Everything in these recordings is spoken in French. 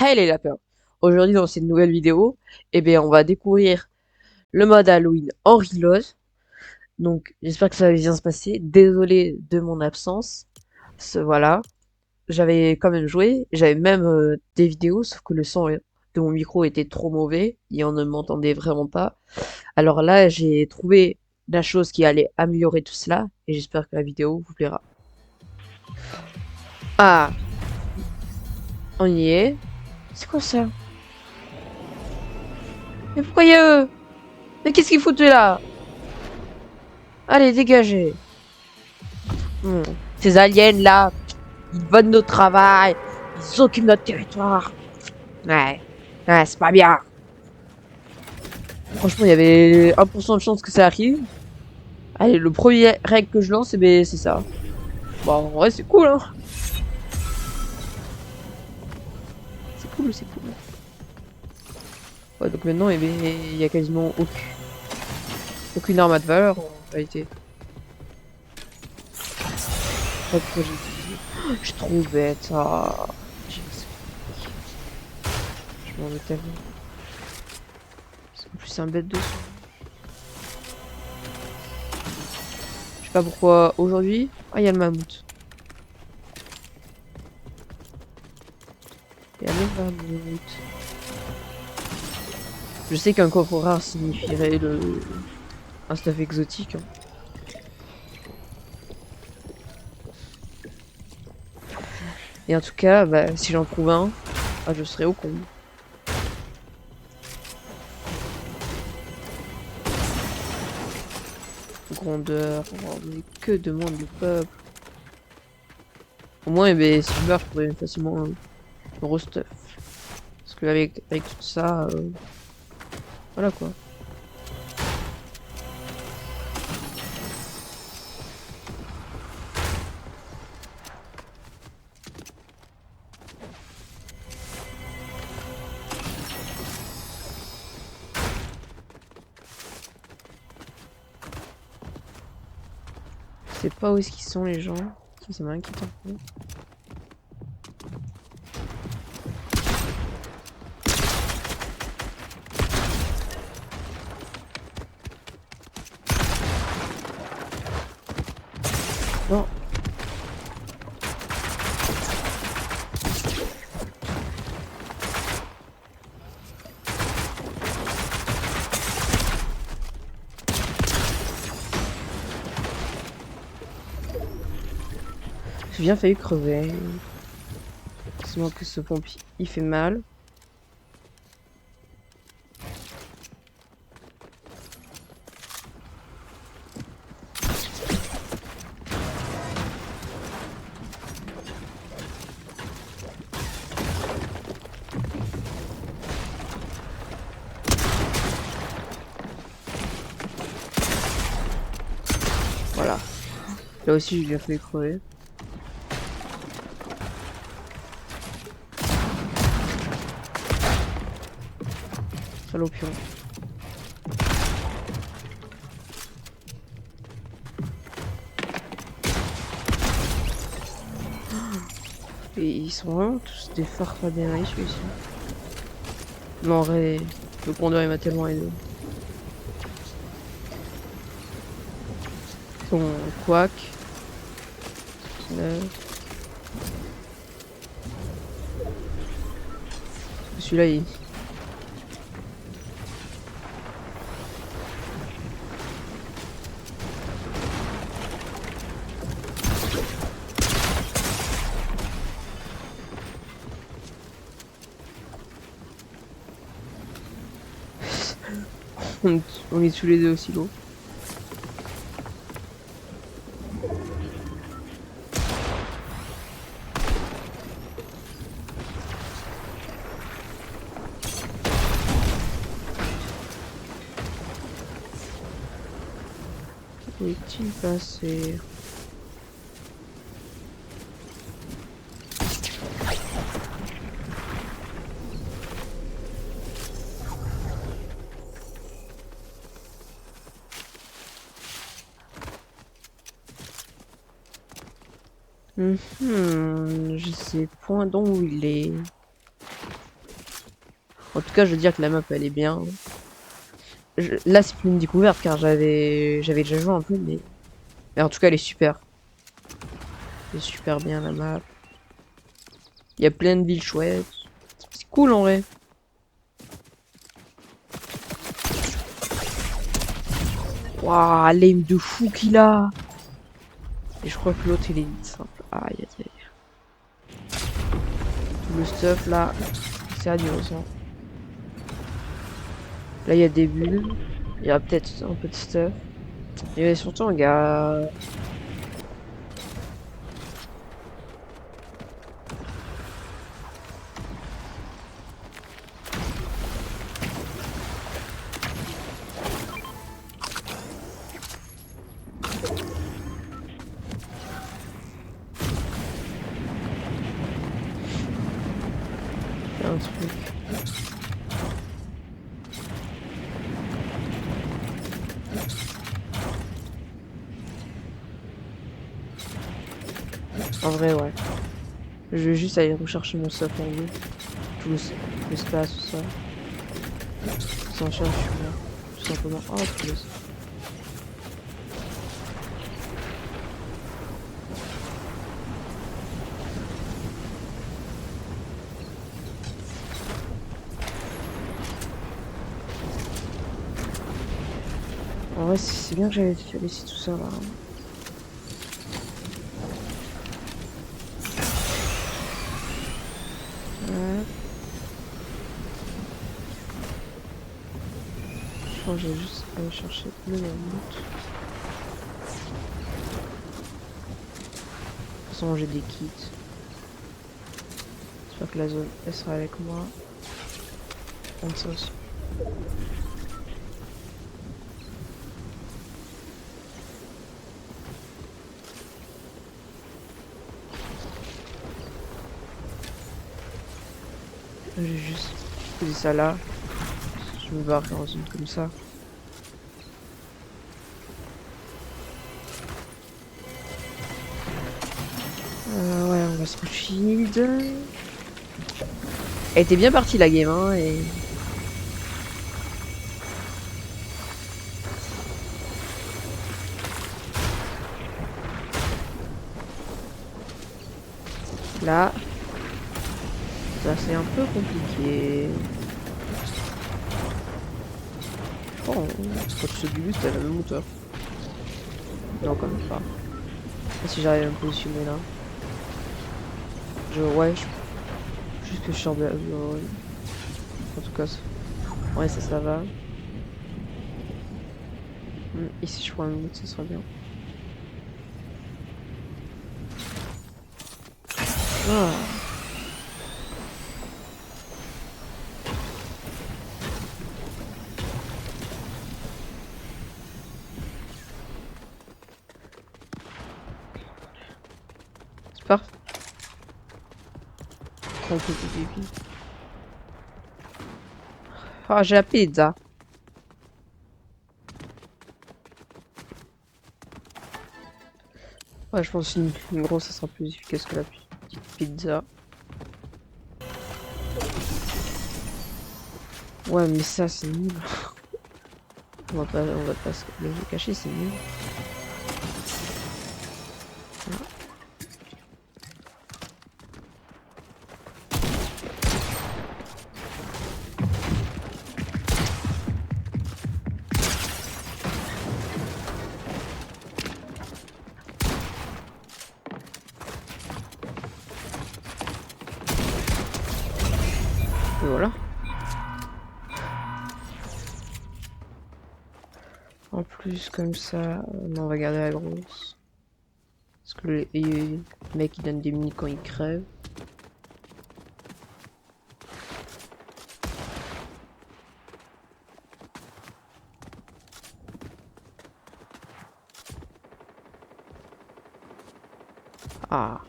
Hey les lapins! Aujourd'hui dans cette nouvelle vidéo, on va découvrir le mode Halloween Henri Loz. Donc j'espère que ça va bien se passer. Désolé de mon absence. Voilà, j'avais quand même joué, j'avais même des vidéos, sauf que le son de mon micro était trop mauvais et on ne m'entendait vraiment pas. Alors là, j'ai trouvé la chose qui allait améliorer tout cela et j'espère que la vidéo vous plaira. Ah, on y est. C'est quoi ça? Mais pourquoi y a eux? Mais qu'est-ce qu'ils foutent là? Allez, dégagez! Hmm. Ces aliens là, ils volent notre travail, ils occupent notre territoire. Ouais, ouais, c'est pas bien. Franchement, il y avait 1% de chance que ça arrive. Allez, le premier règle que je lance, c'est ça. Bon, en vrai, c'est cool, hein. C'est cool, c'est cool. Ouais, donc maintenant, il y a quasiment aucune arme de valeur en réalité. Pas de projectile. Oh, je suis trop bête. Ah. Je m'en veux tellement. En plus, c'est un bête de son. Je sais pas pourquoi aujourd'hui. Ah, il y a le mammouth. Il y a le mammouth. Je sais qu'un coffre rare signifierait un stuff exotique, hein. Et en tout cas, bah, si j'en trouve un, ah, je serai au comble. Grandeur, oh, mais que demande le peuple? Au moins, si je meurs, je pourrais facilement me restuff. Parce que avec tout ça, voilà quoi. Je sais pas où est-ce qu'ils sont les gens. Ça m'inquiète un peu. Non. J'ai bien failli crever. C'est moi que ce pompier, il fait mal. Voilà. Là aussi, j'ai bien failli crever. Salopion. Et ils sont vraiment tous des farfadets riches ici. Non, en vrai, le grandeur il m'a tellement aidé. Son quack. Celui-là, il... on est tous les deux aussi lourds. Où est-il passé? Je sais point d'où il est. En tout cas, je veux dire que la map elle est bien. Là, c'est plus une découverte car j'avais déjà joué un peu, mais en tout cas, elle est super. Elle est super bien la map. Il y a plein de villes chouettes. C'est cool en vrai. Waouh, l'aim de fou qu'il a. Et je crois que l'autre il est vite simple. Aïe aïe aïe. Tout le stuff là, c'est à du sang. Là, il y a des bulles. Il y a peut-être un peu de stuff. Et surtout, un gars. Il y a un truc. En vrai, ouais. Je vais juste aller rechercher mon stuff en haut. Tout l'espace, tout ça. Sans chercher, je suis là. Tout simplement. Oh, tout le... En vrai, c'est bien que j'avais laissé tout ça là. Ouais. Je pense que j'ai juste aller chercher le mammouth. De toute façon, j'ai des kits. J'espère que la zone, elle sera avec moi. Prendre ça aussi. J'ai juste posé ça là. Je me barre dans une comme ça. Ouais, on va se shield. Elle était bien partie la game, hein, et... Là... Ça, c'est un peu compliqué. Oh, quand tu sautes du but, t'as la même hauteur. Non, quand même pas. Et si j'arrive à me positionner là. Ouais, juste que je sors de la... En tout cas, ouais, ça va. Ici, je prends un autre, ça sera bien. Ah. C'est parfait. On peut plus pipi. Ah, j'ai la pizza. Ouais, je pense une grosse, ça sera plus efficace que la petite pizza. Ouais, mais ça, c'est nul. On va pas se le cacher, c'est nul. Et voilà. En plus, comme ça, on va garder la grosse. Parce que les mecs, ils donnent des mini quand ils crèvent. Ah.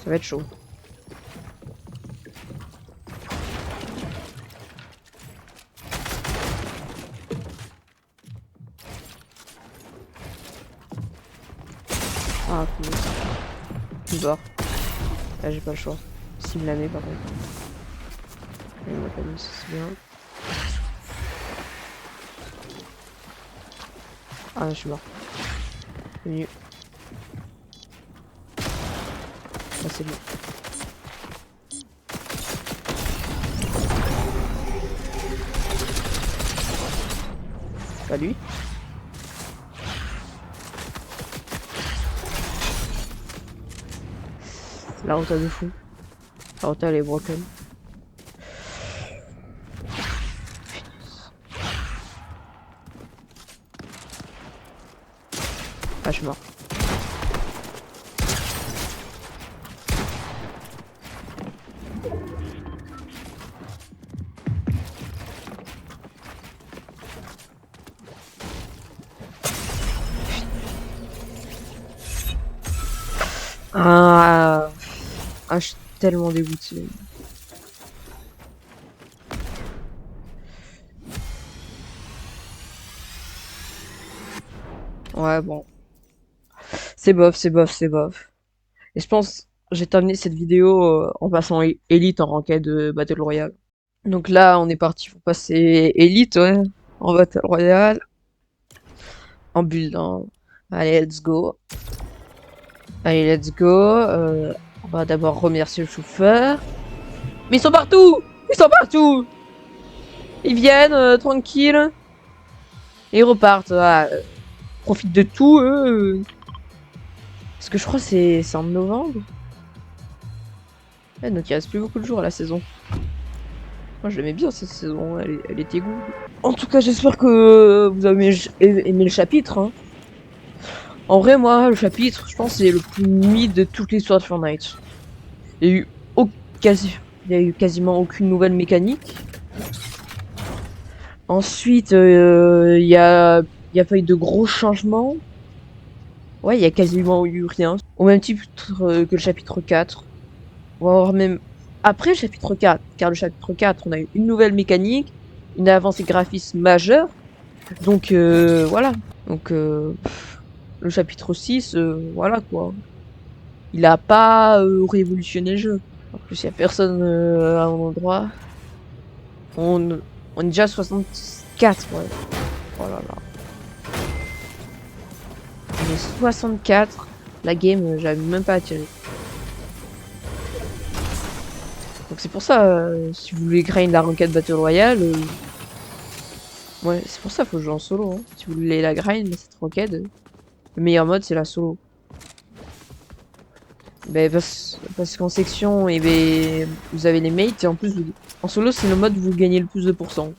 Ça va être chaud. Ah, cool. Il barre. Là, j'ai pas le choix. S'il me la met, par contre. Il m'a pas mis, ça, c'est bien. Ah, je suis mort. C'est mieux. Ah, c'est bon. Pas lui. La rota de fou. La rota elle est broken. Ah, je suis mort. Ah, je suis tellement dégoûté. Ouais, bon. C'est bof, c'est bof, c'est bof. Et je pense, j'ai terminé cette vidéo en passant Elite en ranked de Battle Royale. Donc là, on est parti pour passer Elite, ouais, en Battle Royale. En build, hein. Allez, let's go. Allez, let's go. On va d'abord remercier le chauffeur. Mais ils sont partout! Ils sont partout! Ils viennent, tranquille. Et ils repartent. Ah, profitent de tout, eux. Parce que je crois que c'est en novembre. Ouais, donc il reste plus beaucoup de jours à la saison. Moi, je l'aimais bien cette saison, elle était good. En tout cas, j'espère que vous avez aimé le chapitre. Hein. En vrai, moi, le chapitre, je pense, c'est le plus mid de toute l'histoire de Fortnite. Il y a eu, il y a eu quasiment aucune nouvelle mécanique. Ensuite, il y a pas eu de gros changements. Ouais, il y a quasiment eu rien. Au même titre que le chapitre 4. Voire même après le chapitre 4. Car le chapitre 4, on a eu une nouvelle mécanique, une avancée graphiste majeure. Donc, voilà. Donc, le chapitre 6, voilà quoi. Il a pas révolutionné le jeu. En plus, il y a personne à un endroit. On est déjà 64, ouais. Oh là là. On est 64. La game, j'arrive même pas à tirer. Donc c'est pour ça, si vous voulez grind la ranked Battle Royale, ouais, c'est pour ça faut jouer en solo. Hein. Si vous voulez la grind, cette ranked, le meilleur mode c'est la solo. Ben, parce qu'en section, et ben, vous avez les mates et en plus, en solo c'est le mode où vous gagnez le plus de pourcents.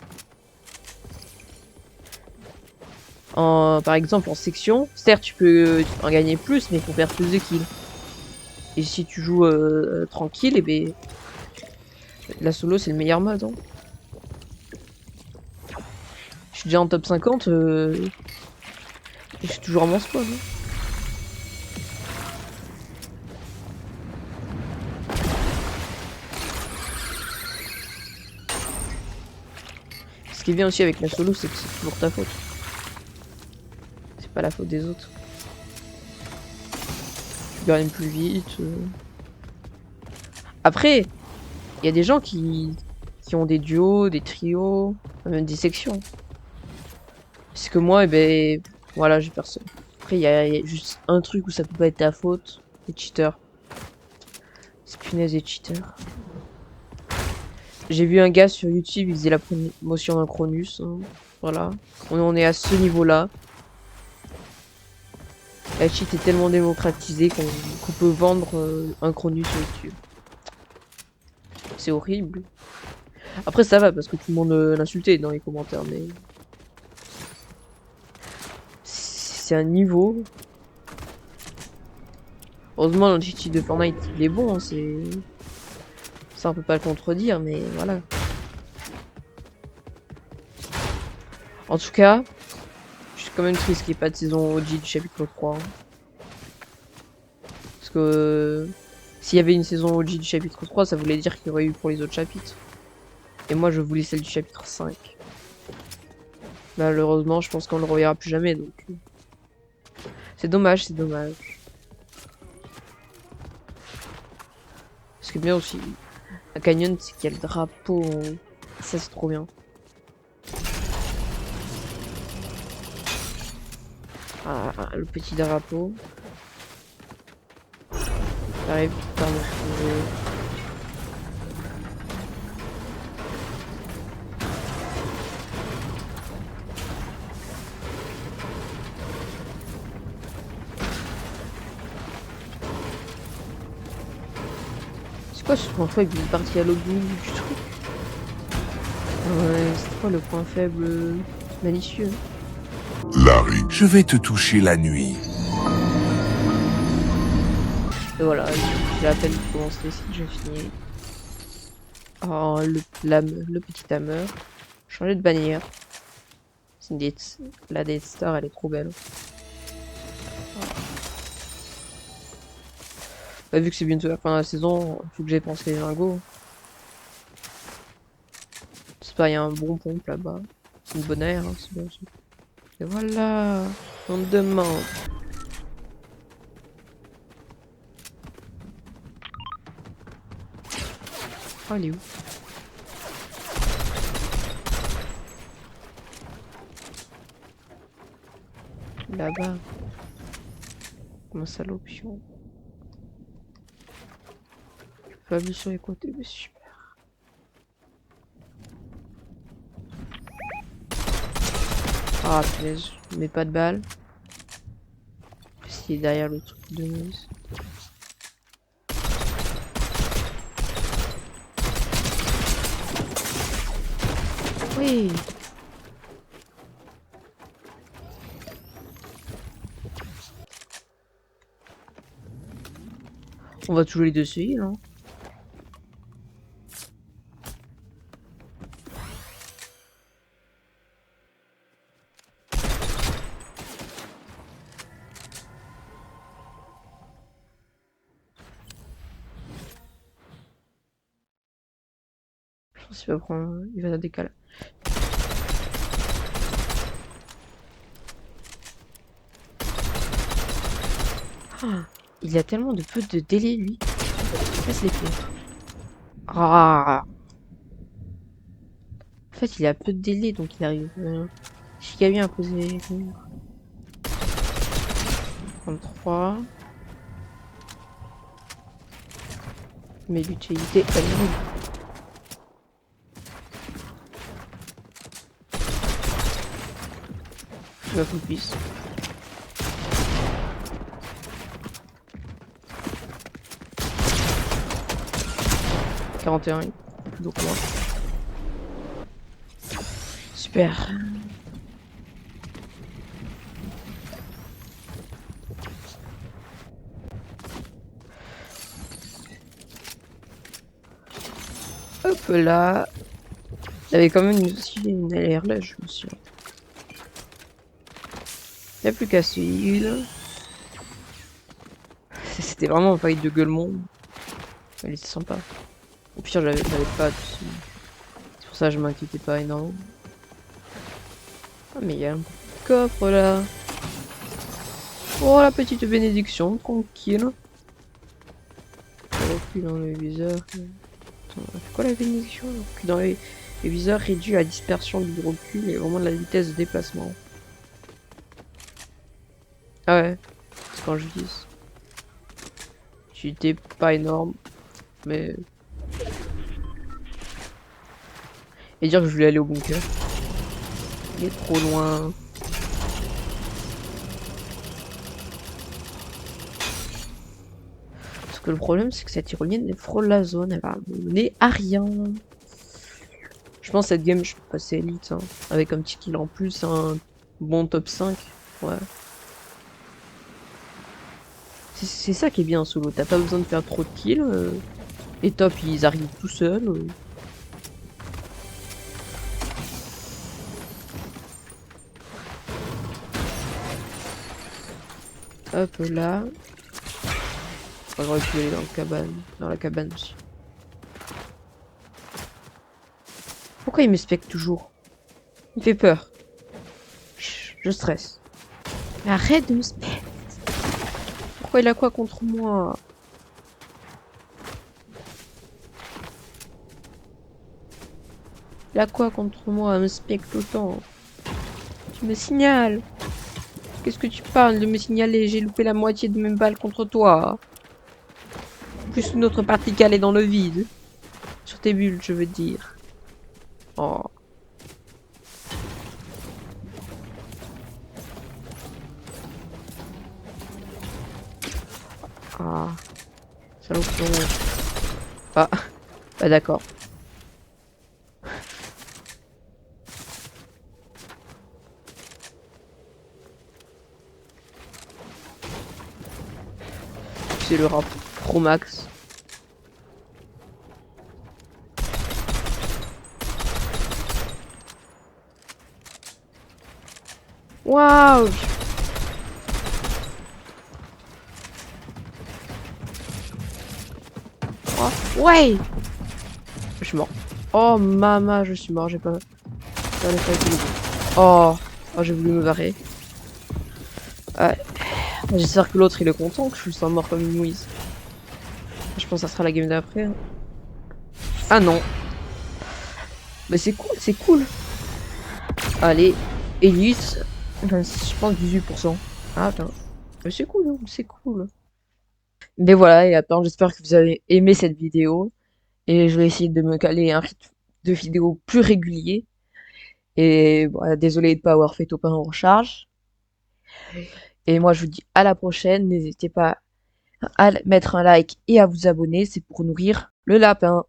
Par exemple en section, certes tu peux en gagner plus, mais il faut faire plus de kills. Et si tu joues tranquille, et ben la solo c'est le meilleur mode. Hein. Je suis déjà en top 50 et je suis toujours à mon spawn. Hein. Ce qui est bien aussi avec la solo, c'est que c'est toujours ta faute. C'est pas la faute des autres. Tu gagnes plus vite. Après, il y a des gens qui ont des duos, des trios, même des sections. Parce que moi, eh ben, voilà, j'ai personne. Après, il y a juste un truc où ça peut pas être ta faute, les cheaters. C'est punaise des cheaters. J'ai vu un gars sur YouTube, il faisait la promotion d'un Cronus. Hein. Voilà. On en est à ce niveau-là. La cheat est tellement démocratisée qu'on peut vendre un Cronus sur YouTube. C'est horrible. Après, ça va parce que tout le monde l'insultait dans les commentaires, mais. C'est un niveau. Heureusement, le cheat de Fortnite, il est bon, hein, c'est. Ça, on peut pas le contredire, mais voilà. En tout cas, je suis quand même triste qu'il n'y ait pas de saison OG du chapitre 3. Hein. Parce que s'il y avait une saison OG du chapitre 3, ça voulait dire qu'il y aurait eu pour les autres chapitres. Et moi, je voulais celle du chapitre 5. Malheureusement, je pense qu'on ne le reverra plus jamais, donc... C'est dommage, c'est dommage. Ce qui est bien aussi, à Canyon, c'est qu'il y a le drapeau. Ça, c'est trop bien. Ah, le petit drapeau. J'arrive par me trouver. C'est quoi ce point faible d'une partie à l'autre bout du truc? Ouais, c'est quoi le point faible malicieux? Larry, je vais te toucher la nuit. Et voilà, j'ai à peine commencé ici, j'ai fini. Oh, le petit hammer. Changer de bannière. C'est une la Death Star, elle est trop belle. Bah, vu que c'est bientôt la fin de la saison, faut que j'épense les lingots. C'est pas, il y a un bon pompe là-bas. C'est une bonne aire, hein, c'est bon. Et voilà, on me demande. Oh, elle est où? Là-bas. Comment ça l'option? Pas vu sur les côtés, mais super. Ah, punaise, je mets pas de balle. Parce qu'il est derrière le truc de news. Oui. On va toujours les dessus, non? Je pense qu'il va prendre. Il va décaler. Ah, il a tellement de peu de délai, lui. Casse les pieds. Ah. En fait, il a peu de délai, donc il arrive. Chica bien à poser. 33. Mais l'utilité est nulle. Je vais focus. « 41, donc moi. Super. Hop là. Il y avait quand même aussi une LR là, je me suis. Il n'y a plus qu'à suivre. C'était vraiment un fight de gueulement. Elle était sympa. Au pire, j'avais pas dessus. C'est pour ça que je m'inquiétais pas énormément. Ah, mais il y a un coffre là. Oh, la petite bénédiction, tranquille. Recul dans le viseur. Attends, c'est quoi la bénédiction? Recul dans les viseurs réduit la dispersion du recul et vraiment de la vitesse de déplacement. Ah ouais, c'est quand je vise. J'étais pas énorme, mais. Et dire que je voulais aller au bunker. Il est trop loin. Parce que le problème, c'est que cette tyrolienne elle frôle la zone, elle va mener à rien. Je pense que cette game, je peux passer élite, hein, avec un petit kill en plus, un bon top 5. Ouais. C'est ça qui est bien en solo, t'as pas besoin de faire trop de kills. Les tops, ils arrivent tout seuls. Hop là. J'aurais pu aller dans la cabane aussi. Pourquoi il me specte toujours? Il fait peur. Je stresse. Mais arrête de me specte. Pourquoi il a quoi contre moi? T'as quoi contre moi, un spectre autant? Tu me signales. Qu'est-ce que tu parles de me signaler? J'ai loupé la moitié de mes balles contre toi. Plus une autre partie calée dans le vide. Sur tes bulles, je veux dire. Oh. Ah. Salopon. Ah. Bah d'accord. C'est le rap Pro Max. Waouh! Oh, ouais! Je suis mort. Oh, maman, je suis mort, j'ai pas... J'en ai pas été. Oh, oh j'ai voulu me barrer. Ouais. J'espère que l'autre il est content que je sois mort comme une mouise. Je pense que ça sera la game d'après. Hein. Ah non. Mais c'est cool, c'est cool. Allez, Elite. Je pense 18%. Ah, attends. Mais c'est cool, hein, c'est cool. Mais voilà, et attends, j'espère que vous avez aimé cette vidéo. Et je vais essayer de me caler un rythme de vidéo plus régulier. Et voilà, désolé de ne pas avoir fait top 1 en recharge. Et moi, je vous dis à la prochaine. N'hésitez pas à mettre un like et à vous abonner. C'est pour nourrir le lapin.